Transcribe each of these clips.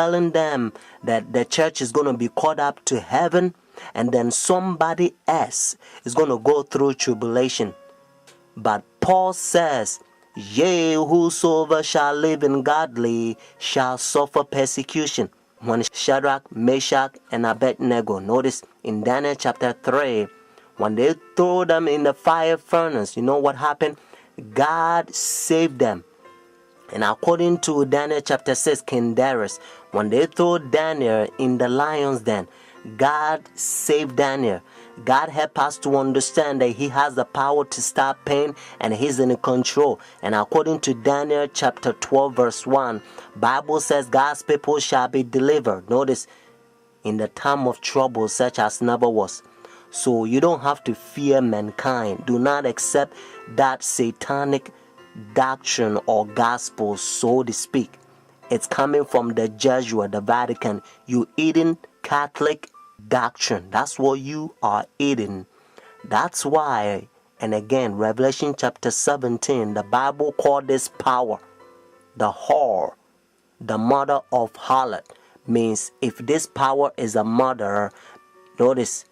telling them that the church is going to be caught up to heaven, and then somebody else is going to go through tribulation. But Paul says, yea, whosoever shall live in godly shall suffer persecution. When Shadrach, Meshach, and Abednego, notice in Daniel chapter 3, when they throw them in the fire furnace, you know what happened? God saved them. And according to Daniel chapter 6, King Darius, when they throw Daniel in the lion's den, God saved Daniel. God helped us to understand that He has the power to stop pain and He's in control. And according to Daniel chapter 12 verse 1, Bible says God's people shall be delivered. Notice, in the time of trouble such as never was. So you don't have to fear mankind. Do not accept that satanic doctrine or gospel, so to speak. It's coming from the Jesuit, the Vatican. You eating Catholic doctrine. That's what you are eating. That's why, and again, Revelation chapter 17, the Bible called this power the whore, the mother of harlot. Means if this power is a mother, notice,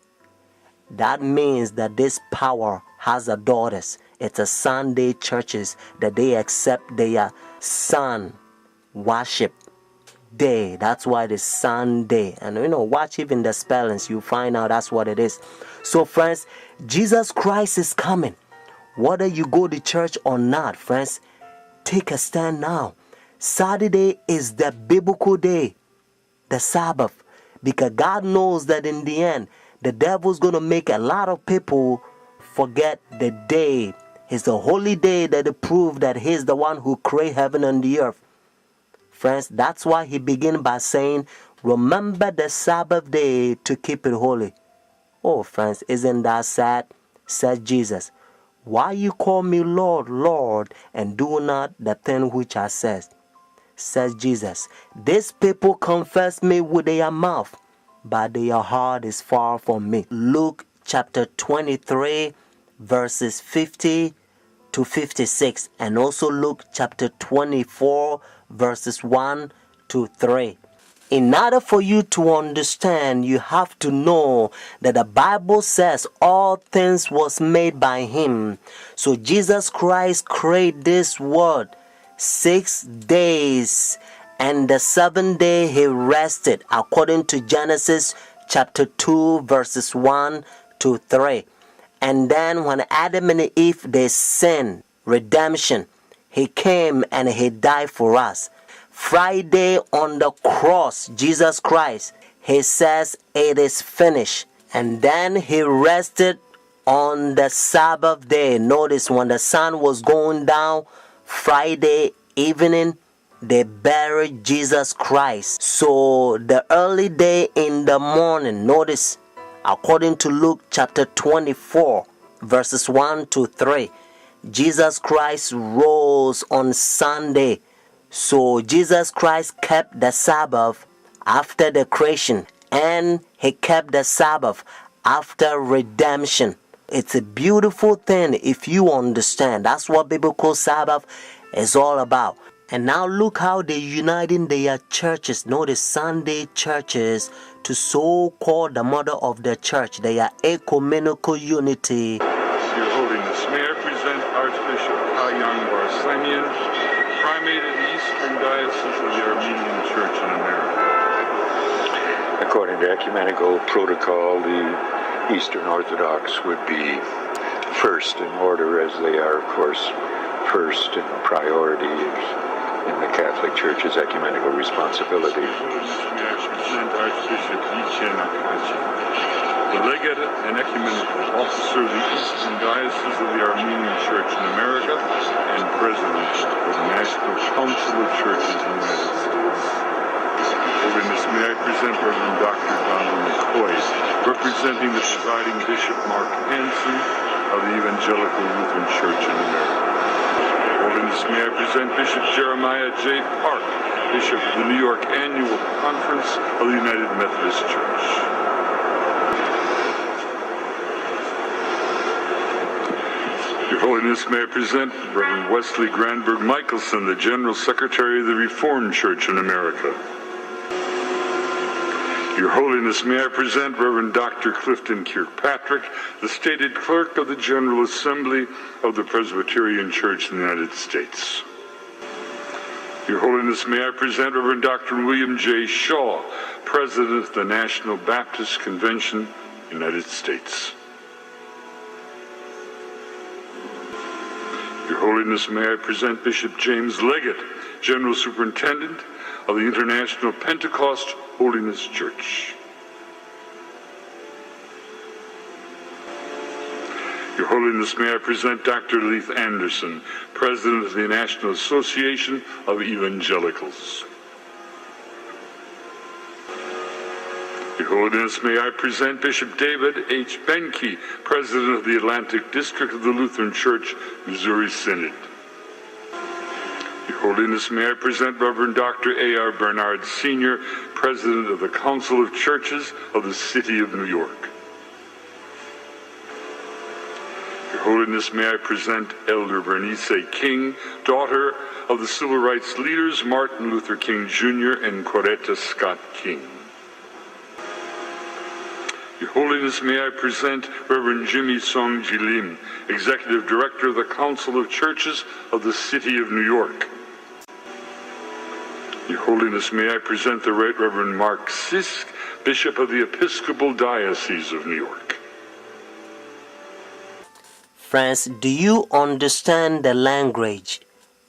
that means that this power has a daughters. It's a Sunday churches that they accept their sun worship day. That's why it's Sunday. And watch even the spellings, you find out that's what it is. So friends, Jesus Christ is coming. Whether you go to church or not, friends, take a stand now. Saturday is the biblical day, the Sabbath, because God knows that in the end, the devil's going to make a lot of people forget the day. It's the holy day that they prove that He's the one who created heaven and the earth. Friends, that's why He began by saying, remember the Sabbath day to keep it holy. Oh, friends, isn't that sad? Said Jesus. Why you call me Lord, Lord, and do not the thing which I says? Says Jesus. These people confess me with their mouth, but their heart is far from me. Luke chapter 23, verses 50 to 56, and also Luke chapter 24, verses 1 to 3. In order for you to understand, you have to know that the Bible says all things was made by Him. So Jesus Christ created this world 6 days, and the seventh day He rested, according to Genesis chapter 2, verses 1 to 3. And then when Adam and Eve, they sinned, redemption, He came and He died for us. Friday on the cross, Jesus Christ, He says it is finished. And then He rested on the Sabbath day. Notice when the sun was going down, Friday evening, they buried Jesus Christ. So the early day in the morning, notice, according to Luke chapter 24, verses 1 to 3, Jesus Christ rose on Sunday. So Jesus Christ kept the Sabbath after the creation, and He kept the Sabbath after redemption. It's a beautiful thing if you understand. That's what biblical Sabbath is all about. And now look how they're uniting their churches. Notice Sunday churches to so-called the mother of the church. They are ecumenical unity. Your Holiness, may I present Archbishop Kayan Barslamian, Primate of the Eastern Diocese of the Armenian Church in America. According to ecumenical protocol, the Eastern Orthodox would be first in order, as they are, of course, first in priority in the Catholic Church's ecumenical responsibility. May I present Archbishop Yichen Akachi, the legate and ecumenical officer of the Eastern Diocese of the Armenian Church in America and president of the National Council of Churches in the United States. Holiness, may I present Reverend Dr. Donald McCoy, representing the presiding Bishop Mark Hansen of the Evangelical Lutheran Church in America. Holiness, may I present Bishop Jeremiah J. Park, Bishop of the New York Annual Conference of the United Methodist Church. Your Holiness, may I present Reverend Wesley Granberg Michelson, the General Secretary of the Reformed Church in America. Your Holiness, may I present Reverend Dr. Clifton Kirkpatrick, the stated clerk of the General Assembly of the Presbyterian Church in the United States. Your Holiness, may I present Reverend Dr. William J. Shaw, President of the National Baptist Convention, United States. Your Holiness, may I present Bishop James Leggett, General Superintendent of the International Pentecost Holiness Church. Your Holiness, may I present Dr. Leith Anderson, President of the National Association of Evangelicals. Your Holiness, may I present Bishop David H. Benke, President of the Atlantic District of the Lutheran Church, Missouri Synod. Your Holiness, may I present Reverend Dr. A.R. Bernard Sr., President of the Council of Churches of the City of New York. Your Holiness, may I present Elder Bernice King, daughter of the civil rights leaders Martin Luther King Jr. and Coretta Scott King. Your Holiness, may I present Reverend Jimmy Song Jilim, Executive Director of the Council of Churches of the City of New York. Your Holiness, may I present the Right Reverend Mark Sisk, Bishop of the Episcopal Diocese of New York. Friends, do you understand the language?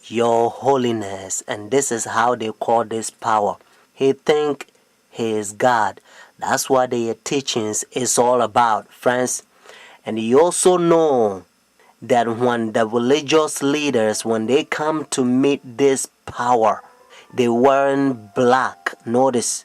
Your Holiness. And this is how they call this power. He think he is God. That's what their teachings is all about, friends. And you also know that when the religious leaders, when they come to meet this power, they wearing black. Notice,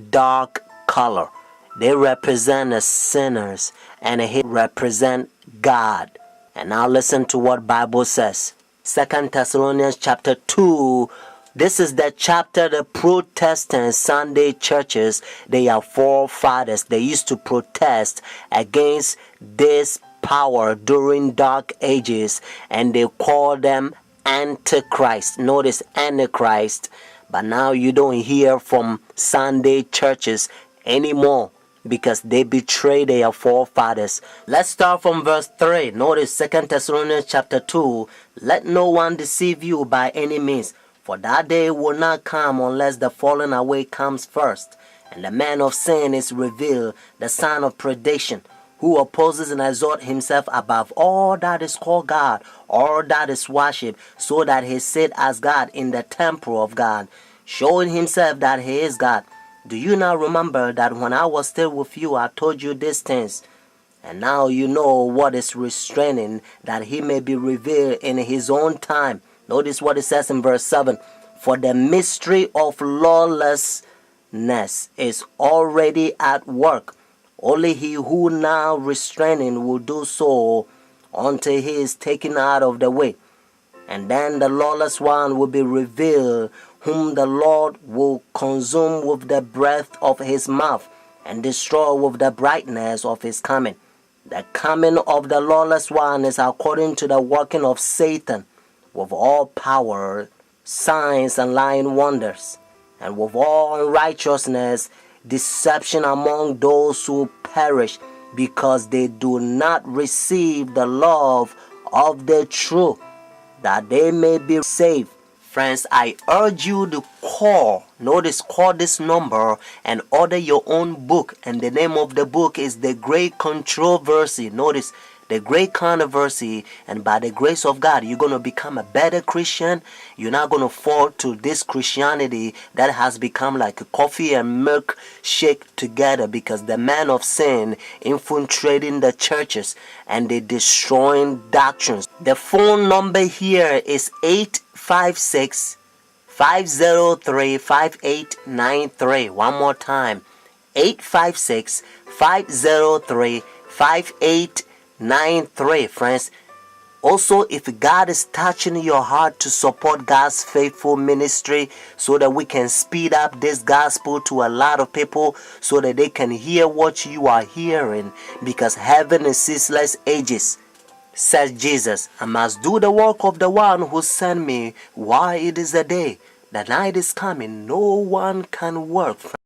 dark color. They represent the sinners, and he represent God. And now listen to what Bible says. 2 Thessalonians chapter 2. This is the chapter the Protestant Sunday churches, they are forefathers. They used to protest against this power during dark ages, and they call them Antichrist. Notice Antichrist. But now you don't hear from Sunday churches anymore because they betray their forefathers. Let's start from verse 3. Notice 2 Thessalonians chapter 2. Let no one deceive you by any means. For that day will not come unless the falling away comes first, and the man of sin is revealed, the son of perdition, who opposes and exalts himself above all that is called God, all that is worshipped, so that he sit as God in the temple of God, showing himself that he is God. Do you not remember that when I was still with you, I told you these things? And now you know what is restraining, that he may be revealed in his own time. Notice what it says in verse 7. For the mystery of lawlessness is already at work. Only he who now restraining will do so until he is taken out of the way. And then the lawless one will be revealed, whom the Lord will consume with the breath of his mouth and destroy with the brightness of his coming. The coming of the lawless one is according to the working of Satan, with all power, signs, and lying wonders, and with all unrighteousness, deception among those who perish, because they do not receive the love of the truth, that they may be saved. Friends, I urge you to call this number and order your own book. And the name of the book is The Great Controversy. Notice, The Great Controversy. And by the grace of God, you're going to become a better Christian. You're not going to fall to this Christianity that has become like a coffee and milk shake together, because the man of sin infiltrating the churches and they destroying doctrines. The phone number here is 856-503-5893. One more time, 856-503-5893. Friends, also, if God is touching your heart to support God's faithful ministry so that we can speed up this gospel to a lot of people so that they can hear what you are hearing, because heaven is ceaseless ages, says Jesus, I must do the work of the one who sent me while it is a day. The night is coming, no one can work.